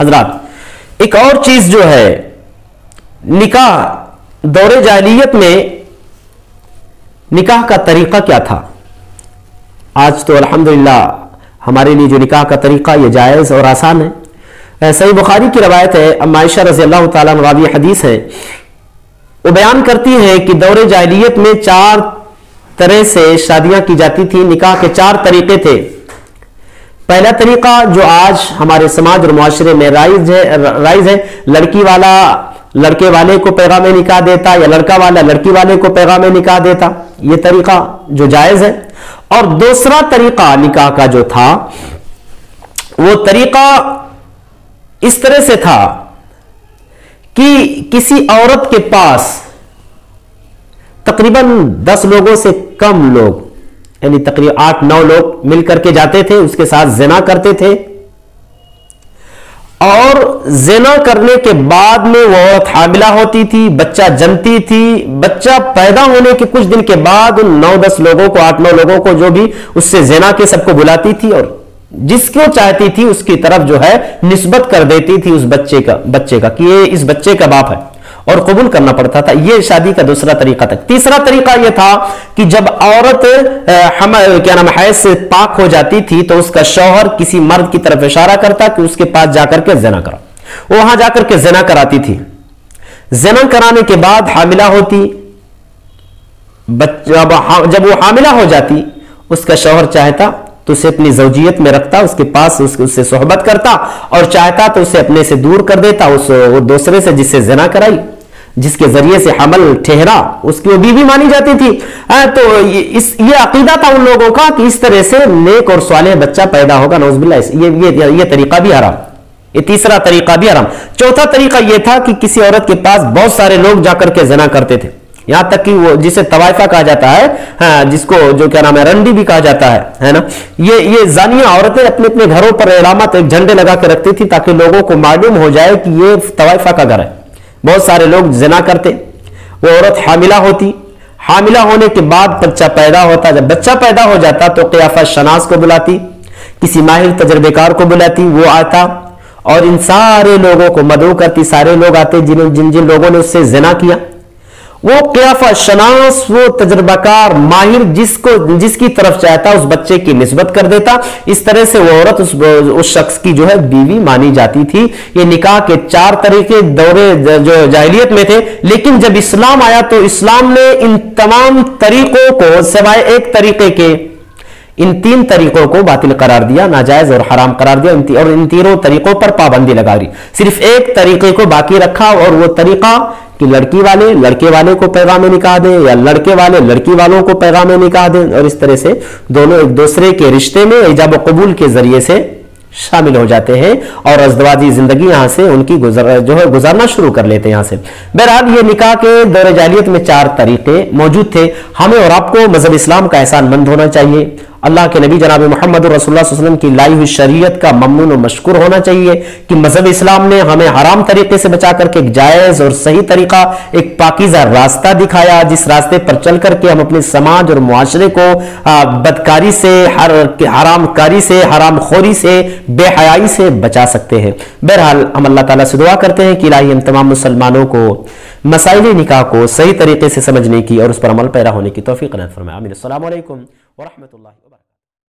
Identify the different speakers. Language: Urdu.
Speaker 1: حضرات ایک اور چیز جو ہے، نکاح دور جاہلیت میں نکاح کا طریقہ کیا تھا؟ آج تو الحمدللہ ہمارے لیے جو نکاح کا طریقہ یہ جائز اور آسان ہے۔ صحیح بخاری کی روایت ہے، ام عائشہ رضی اللہ تعالیٰ عنہ راوی حدیث ہے، وہ بیان کرتی ہے کہ دور جاہلیت میں 4 طرح سے شادیاں کی جاتی تھی، نکاح کے 4 طریقے تھے۔ پہلا طریقہ جو آج ہمارے سماج اور معاشرے میں رائج ہے، لڑکی والا لڑکے والے کو پیغام نکاح دیتا یا لڑکا والا لڑکی والے کو پیغام نکاح دیتا، یہ طریقہ جو جائز ہے۔ اور دوسرا طریقہ نکاح کا جو تھا وہ طریقہ اس طرح سے تھا کہ کسی عورت کے پاس تقریباً 10 لوگوں سے کم لوگ، یعنی تقریباً 8-9 لوگ مل کر کے جاتے تھے، اس کے ساتھ زنا کرتے تھے، اور زنا کرنے کے بعد میں وہ عورت حاملہ ہوتی تھی، بچہ جنتی تھی، بچہ پیدا ہونے کے کچھ دن کے بعد ان 9-10 لوگوں کو، 8-9 لوگوں کو جو بھی اس سے زنا کے سب کو بلاتی تھی، اور جس کو چاہتی تھی اس کی طرف جو ہے نسبت کر دیتی تھی اس بچے کا کہ یہ اس بچے کا باپ ہے، اور قبول کرنا پڑتا تھا۔ یہ شادی کا دوسرا طریقہ تھا۔ تیسرا طریقہ یہ تھا کہ جب عورت حیض سے پاک ہو جاتی تھی تو اس کا شوہر کسی مرد کی طرف اشارہ کرتا کہ اس کے پاس جا کر کے زنا کرا، وہ وہاں جا کر کے زنا کراتی تھی۔ زنا کرانے کے بعد حاملہ ہوتی، جب وہ حاملہ ہو جاتی اس کا شوہر چاہتا تو اسے اپنی زوجیت میں رکھتا، اس کے پاس اس سے صحبت کرتا، اور چاہتا تو اسے اپنے سے دور کر دیتا، وہ دوسرے سے جس سے زنا کرائی، جس کے ذریعے سے حمل ٹھہرا، اس کی وہ بیوی مانی جاتی تھی۔ تو یہ عقیدہ تھا ان لوگوں کا کہ اس طرح سے نیک اور صالح بچہ پیدا ہوگا، نعوذ باللہ۔ یہ طریقہ بھی حرام، یہ تیسرا طریقہ بھی حرام۔ چوتھا طریقہ یہ تھا کہ کسی عورت کے پاس بہت سارے لوگ جا کر کے زنا کرتے تھے، یہاں تک کہ وہ جسے طوائفہ کہا جاتا ہے، جس کو جو کیا نام ہے رنڈی بھی کہا جاتا ہے نا، یہ زانیہ عورتیں اپنے اپنے گھروں پر علامت ایک جھنڈے لگا کے رکھتی تھی تاکہ لوگوں کو معلوم ہو جائے کہ یہ طوائفہ کا گھر ہے۔ بہت سارے لوگ زنا کرتے، وہ عورت حاملہ ہوتی، حاملہ ہونے کے بعد بچہ پیدا ہوتا، جب بچہ پیدا ہو جاتا تو قیافہ شناس کو بلاتی، کسی ماہر تجربے کار کو بلاتی، وہ آتا اور ان سارے لوگوں کو مدعو کرتی، سارے لوگ آتے جن لوگوں نے اس سے زنا کیا، وہ قیافہ شناس، وہ تجربہ کار ماہر جس کی طرف چاہتا اس بچے کی نسبت کر دیتا۔ اس طرح سے وہ عورت اس شخص کی جو ہے بیوی مانی جاتی تھی۔ یہ نکاح کے 4 طریقے دور جو جاہلیت میں تھے، لیکن جب اسلام آیا تو اسلام نے ان تمام طریقوں کو سوائے ایک طریقے کے، ان 3 طریقوں کو باطل قرار دیا، ناجائز اور حرام قرار دیا، اور ان تینوں طریقوں پر پابندی لگا دی۔ صرف ایک طریقے کو باقی رکھا، اور وہ طریقہ کہ لڑکی والے لڑکے والے کو پیغام نکاح دیں، یا لڑکے والے لڑکی والوں کو پیغام نکاح دیں، اور اس طرح سے دونوں ایک دوسرے کے رشتے میں ایجاب و قبول کے ذریعے سے شامل ہو جاتے ہیں، اور ازدواجی زندگی یہاں سے ان کی گزارنا شروع کر لیتے ہیں یہاں سے۔ بہرحال یہ نکاح کے دور جاہلیت میں 4 طریقے موجود تھے۔ ہمیں اور آپ کو مذہب اسلام کا احسان مند ہونا چاہیے، اللہ کے نبی جناب محمد رسول اللہ صلی اللہ علیہ وسلم کی لائی ہوئی شریعت کا ممنون و مشکور ہونا چاہیے کہ مذہب اسلام نے ہمیں حرام طریقے سے بچا کر کے ایک جائز اور صحیح طریقہ، ایک پاکیزہ راستہ دکھایا، جس راستے پر چل کر کے ہم اپنے سماج اور معاشرے کو بدکاری سے، حرام کاری سے، حرام خوری سے، بے حیائی سے بچا سکتے ہیں۔ بہرحال ہم اللہ تعالیٰ سے دعا کرتے ہیں کہ الہی ہم تمام مسلمانوں کو مسائل نکاح کو صحیح طریقے سے سمجھنے کی اور اس پر عمل پیرا ہونے کی توفیق عنایت فرمائے۔ آمین۔ السلام علیکم ورحمۃ اللہ۔